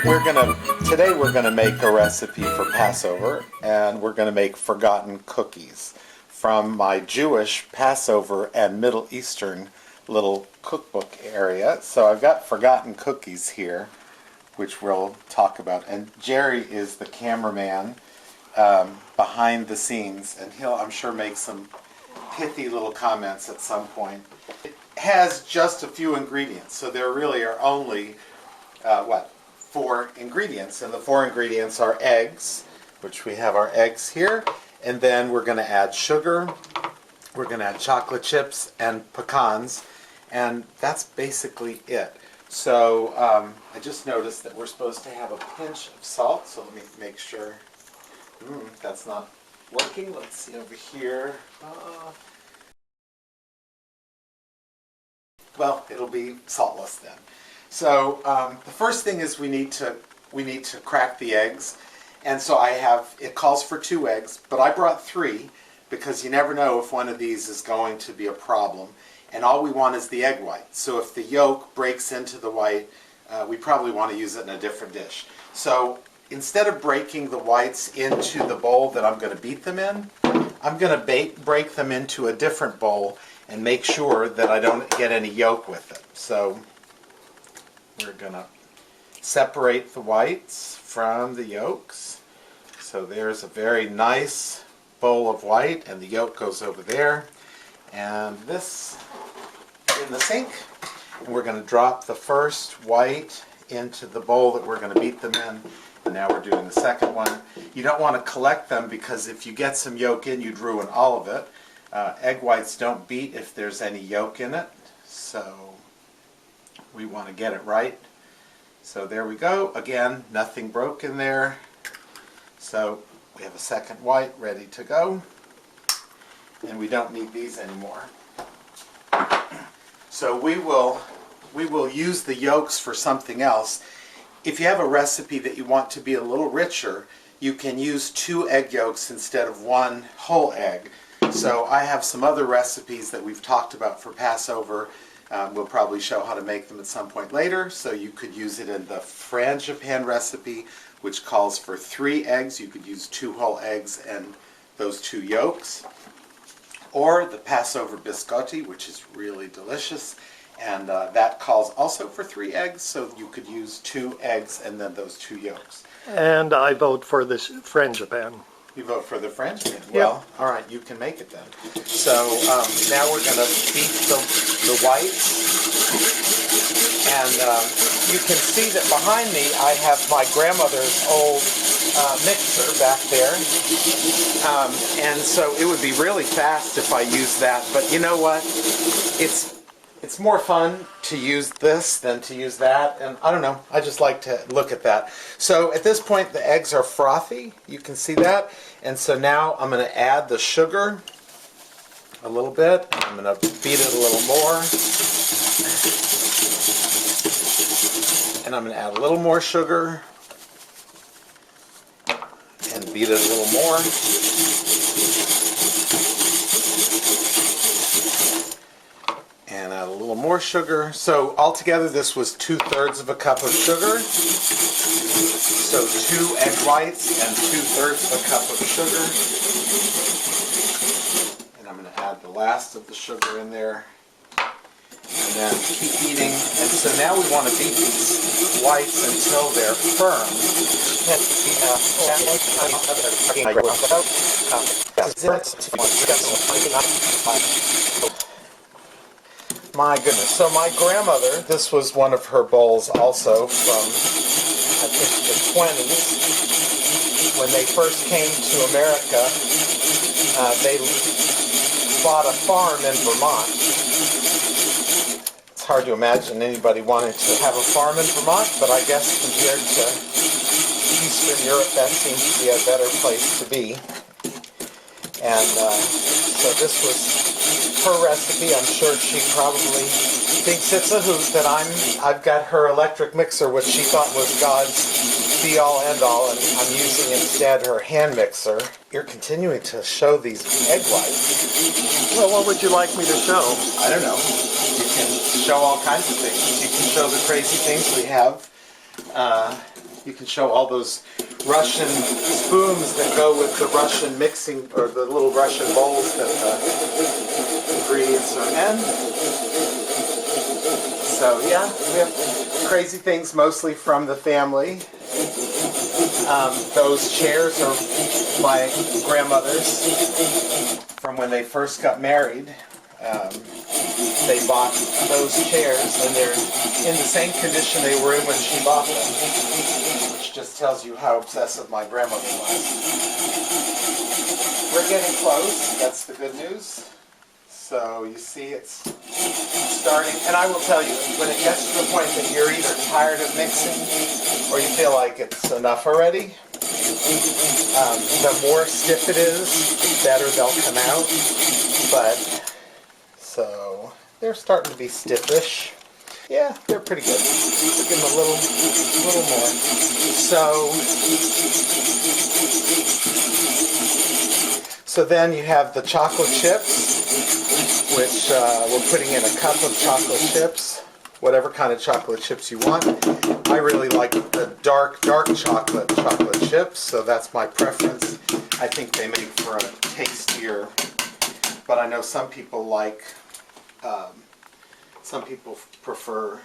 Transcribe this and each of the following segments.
Today we're gonna make a recipe for Passover, and we're gonna make forgotten cookies from my Jewish Passover and Middle Eastern little cookbook area. So I've got forgotten cookies here, which we'll talk about. And Jerry is the cameraman behind the scenes, and he'll, I'm sure, make some pithy little comments at some point. It has just a few ingredients, so there really are only, 4 ingredients, and the 4 ingredients are eggs, which we have our eggs here, and then we're going to add sugar, we're going to add chocolate chips and pecans, and that's basically it. So I just noticed that we're supposed to have a pinch of salt, so let me make sure. That's not working. Let's see over here. Well, it'll be saltless then. So the first thing is we need to crack the eggs, and so it calls for 2 eggs, but I brought 3 because you never know if one of these is going to be a problem, and all we want is the egg white. So if the yolk breaks into the white, we probably want to use it in a different dish. So instead of breaking the whites into the bowl that I'm going to beat them in, I'm going to break them into a different bowl and make sure that I don't get any yolk with it. So we're going to separate the whites from the yolks. So there's a very nice bowl of white, and the yolk goes over there. And this in the sink. And we're going to drop the first white into the bowl that we're going to beat them in. And now we're doing the second one. You don't want to collect them because if you get some yolk in, you'd ruin all of it. Egg whites don't beat if there's any yolk in it. So we want to get it right. So there we go. Again, nothing broke in there. So we have a second white ready to go. And we don't need these anymore. So we will use the yolks for something else. If you have a recipe that you want to be a little richer, you can use 2 egg yolks instead of 1 whole egg. So I have some other recipes that we've talked about for Passover. We'll probably show how to make them at some point later. So you could use it in the frangipane recipe, which calls for 3 eggs. You could use 2 whole eggs and those 2 yolks. Or the Passover biscotti, which is really delicious. And that calls also for 3 eggs, so you could use 2 eggs and then those 2 yolks. And I vote for this frangipane. You vote for the Frenchman? Well, all right, you can make it then. So now we're going to beat the whites. And you can see that behind me I have my grandmother's old mixer back there. And so it would be really fast if I used that. But you know what? It's more fun to use this than to use that, and I don't know, I just like to look at that. So at this point the eggs are frothy, you can see that, and so now I'm going to add the sugar a little bit. I'm going to beat it a little more, and I'm going to add a little more sugar, and beat it a little more. And add a little more sugar. So altogether this was 2/3 of a cup of sugar. So 2 egg whites and 2/3 of a cup of sugar. And I'm going to add the last of the sugar in there. And then keep beating. And so now we want to beat these whites until they're firm. My goodness. So my grandmother, this was one of her bowls also from, I think, the 20s. When they first came to America, they bought a farm in Vermont. It's hard to imagine anybody wanting to have a farm in Vermont, but I guess compared to Eastern Europe, that seems to be a better place to be. And so this was her recipe. I'm sure she probably thinks it's a hoot that I've got her electric mixer, which she thought was God's be-all, end-all, and I'm using instead her hand mixer. You're continuing to show these egg whites. Well, what would you like me to show? I don't know. You can show all kinds of things. You can show the crazy things we have. You can show all those Russian spoons that go with the Russian mixing, or the little Russian bowls that the ingredients are in. So yeah, we have crazy things mostly from the family. Those chairs are my grandmother's from when they first got married. They bought those chairs, and they're in the same condition they were in when she bought them, which just tells you how obsessive my grandmother was. We're getting close. That's the good news. So you see it's starting, and I will tell you, when it gets to the point that you're either tired of mixing or you feel like it's enough already, the more stiff it is, the better they'll come out. But, so, they're starting to be stiffish. Yeah, they're pretty good. We'll give them a little more. So then you have the chocolate chips, which we're putting in a cup of chocolate chips, whatever kind of chocolate chips you want. I really like the dark chocolate chips, so that's my preference. I think they make for a tastier, but I know some people like, some people prefer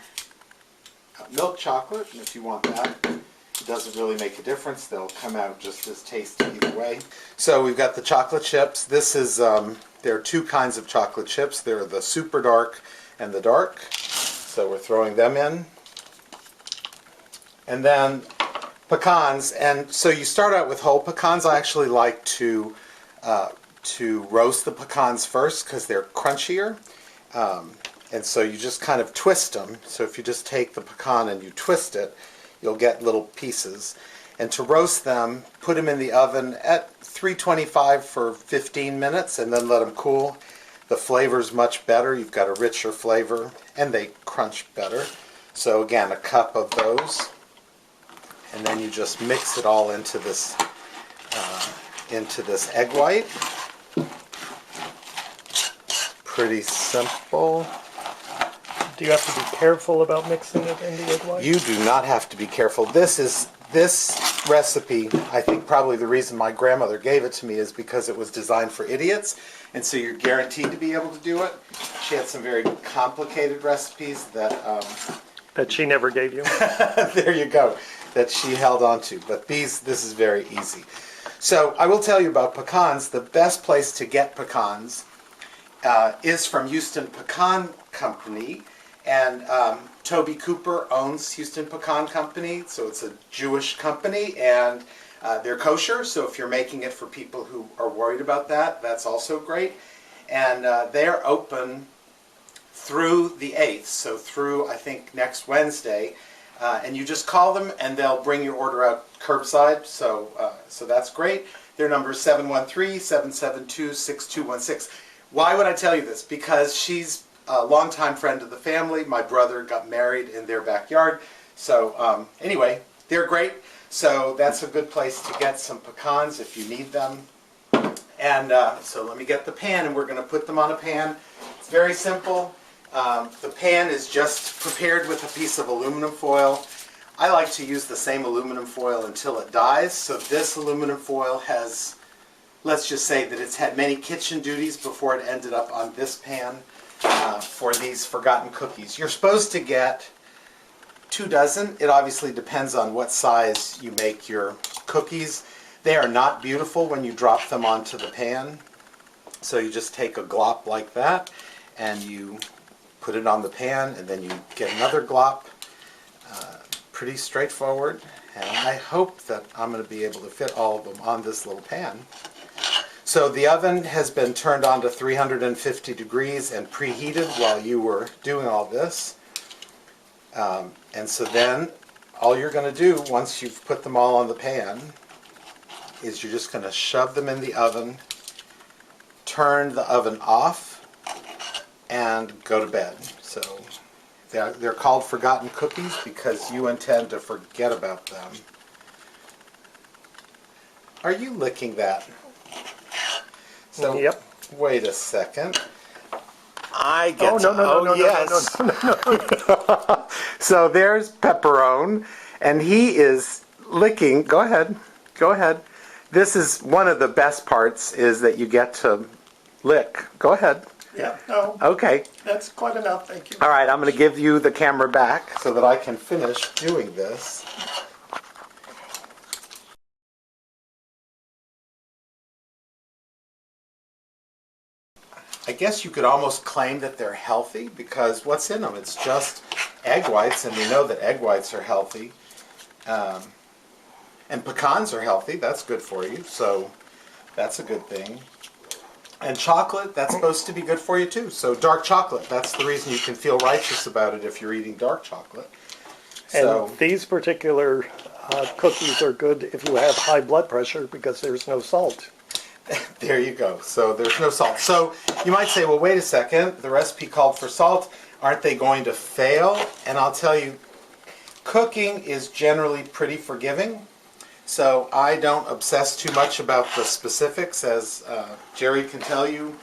milk chocolate, and if you want that, it doesn't really make a difference. They'll come out just as tasty either way. So we've got the chocolate chips. This is, there are two kinds of chocolate chips. There are the super dark and the dark. So we're throwing them in. And then pecans. And so you start out with whole pecans. I actually like to roast the pecans first because they're crunchier. And so you just kind of twist them. So if you just take the pecan and you twist it, you'll get little pieces. And to roast them, put them in the oven at 325 for 15 minutes and then let them cool. The flavor's much better. You've got a richer flavor and they crunch better. So again, a cup of those. And then you just mix it all into this egg white. Pretty simple. Do you have to be careful about mixing it in the egg white? You do not have to be careful. This recipe, I think probably the reason my grandmother gave it to me is because it was designed for idiots, and so you're guaranteed to be able to do it. She had some very complicated recipes that That she never gave you? there you go, that she held on to. But this is very easy. So I will tell you about pecans. The best place to get pecans is from Houston Pecan Company. And Toby Cooper owns Houston Pecan Company, so it's a Jewish company, and they're kosher, so if you're making it for people who are worried about that, that's also great. And they're open through the 8th, so through, I think, next Wednesday. And you just call them, and they'll bring your order out curbside, so that's great. Their number is 713-772-6216. Why would I tell you this? Because she's a longtime friend of the family. My brother got married in their backyard. So anyway, they're great. So that's a good place to get some pecans if you need them. And so let me get the pan, and we're going to put them on a pan. It's very simple. The pan is just prepared with a piece of aluminum foil. I like to use the same aluminum foil until it dies. So this aluminum foil has, let's just say that it's had many kitchen duties before it ended up on this pan. For these forgotten cookies. You're supposed to get 2 dozen. It obviously depends on what size you make your cookies. They are not beautiful when you drop them onto the pan. So you just take a glop like that and you put it on the pan, and then you get another glop. Pretty straightforward, and I hope that I'm going to be able to fit all of them on this little pan. So the oven has been turned on to 350 degrees and preheated while you were doing all this. And so then all you're going to do once you've put them all on the pan is you're just going to shove them in the oven, turn the oven off, and go to bed. So they're called forgotten cookies because you intend to forget about them. Are you licking that? So, yep. Wait a second. I get No, yes. So there's Pepperone, and he is licking, go ahead. Go ahead. This is one of the best parts is that you get to lick. Go ahead. Yeah, no, Okay. that's quite enough, thank you. All right, I'm going to give you the camera back so that I can finish doing this. I guess you could almost claim that they're healthy because what's in them? It's just egg whites, and we know that egg whites are healthy. And pecans are healthy. That's good for you, so that's a good thing. And chocolate, that's supposed to be good for you too. So dark chocolate, that's the reason you can feel righteous about it if you're eating dark chocolate. So And these particular cookies are good if you have high blood pressure because there's no salt. there you go. So there's no salt. So you might say, well, wait a second. The recipe called for salt. Aren't they going to fail? And I'll tell you, cooking is generally pretty forgiving. So I don't obsess too much about the specifics, as Jerry can tell you.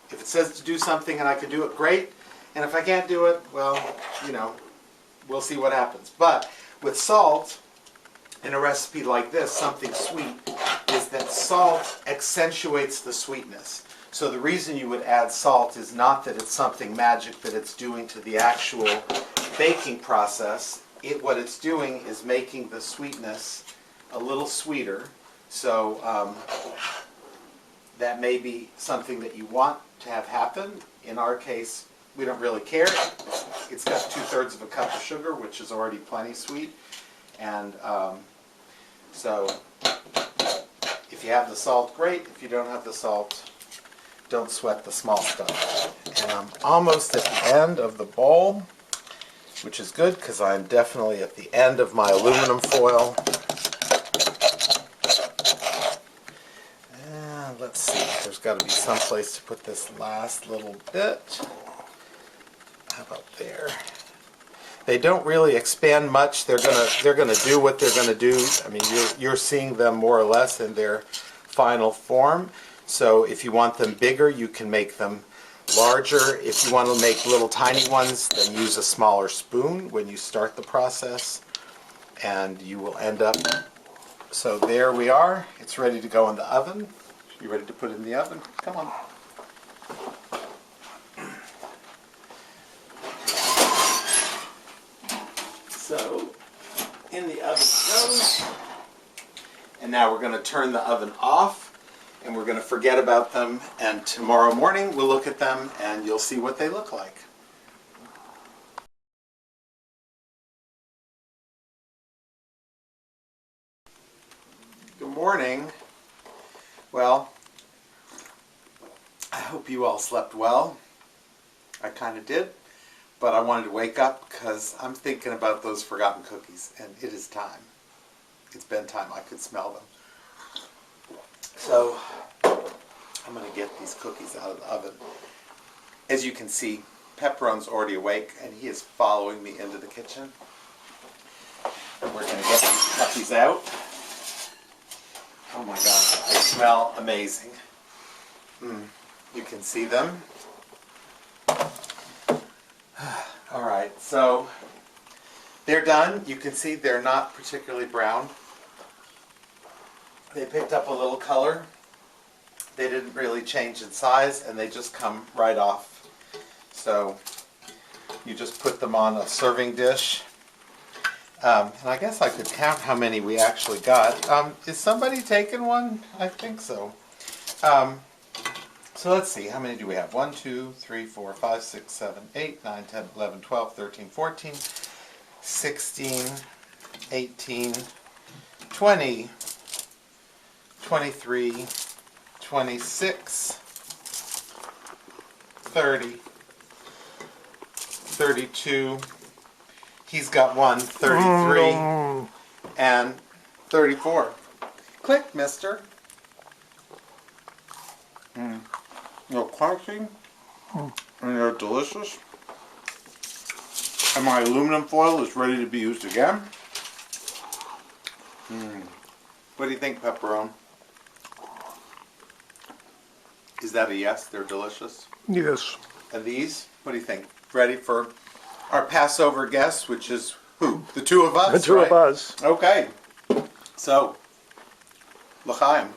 If it says to do something and I can do it, great. And if I can't do it, well, you know, we'll see what happens. But with salt, in a recipe like this, something sweet, is that salt accentuates the sweetness. So the reason you would add salt is not that it's something magic that it's doing to the actual baking process. What it's doing is making the sweetness a little sweeter. So that may be something that you want to have happen. In our case, we don't really care. It's got 2/3 of a cup of sugar, which is already plenty sweet. And so if you have the salt, great. If you don't have the salt, don't sweat the small stuff. And I'm almost at the end of the bowl, which is good because I'm definitely at the end of my aluminum foil. And let's see, there's got to be some place to put this last little bit. How about there? They don't really expand much. They're gonna do what they're gonna do. I mean, you're seeing them more or less in their final form. So if you want them bigger, you can make them larger. If you want to make little tiny ones, then use a smaller spoon when you start the process, and you will end up. So there we are. It's ready to go in the oven. You ready to put it in the oven? Come on. So in the oven it goes. And now we're going to turn the oven off. And we're going to forget about them, and tomorrow morning we'll look at them and you'll see what they look like. Good morning. Well, I hope you all slept well. I kind of did, but I wanted to wake up because I'm thinking about those forgotten cookies, and it is time. It's bedtime. I could smell them. So I'm going to get these cookies out of the oven. As you can see, Pepperone's already awake and he is following me into the kitchen. And we're going to get these puppies out. Oh my God, they smell amazing. You can see them. All right, so they're done. You can see they're not particularly brown. They picked up a little color. They didn't really change in size, and they just come right off. So you just put them on a serving dish. And I guess I could count how many we actually got. Is somebody taking one? I think so. So let's see, how many do we have? 1, 2, 3, 4, 5, 6, 7, 8, 9, 10, 11, 12, 13, 14, 16, 18, 20, 23, 26, 30, 32, he's got one, 33, and 34. Click, mister. They're crunchy, and they're delicious. And my aluminum foil is ready to be used again. What do you think, Pepperone? Is that a yes? They're delicious? Yes. And these, what do you think? Ready for our Passover guests, which is Who? The two of us. The two of right? us. Okay. So, l'chaim.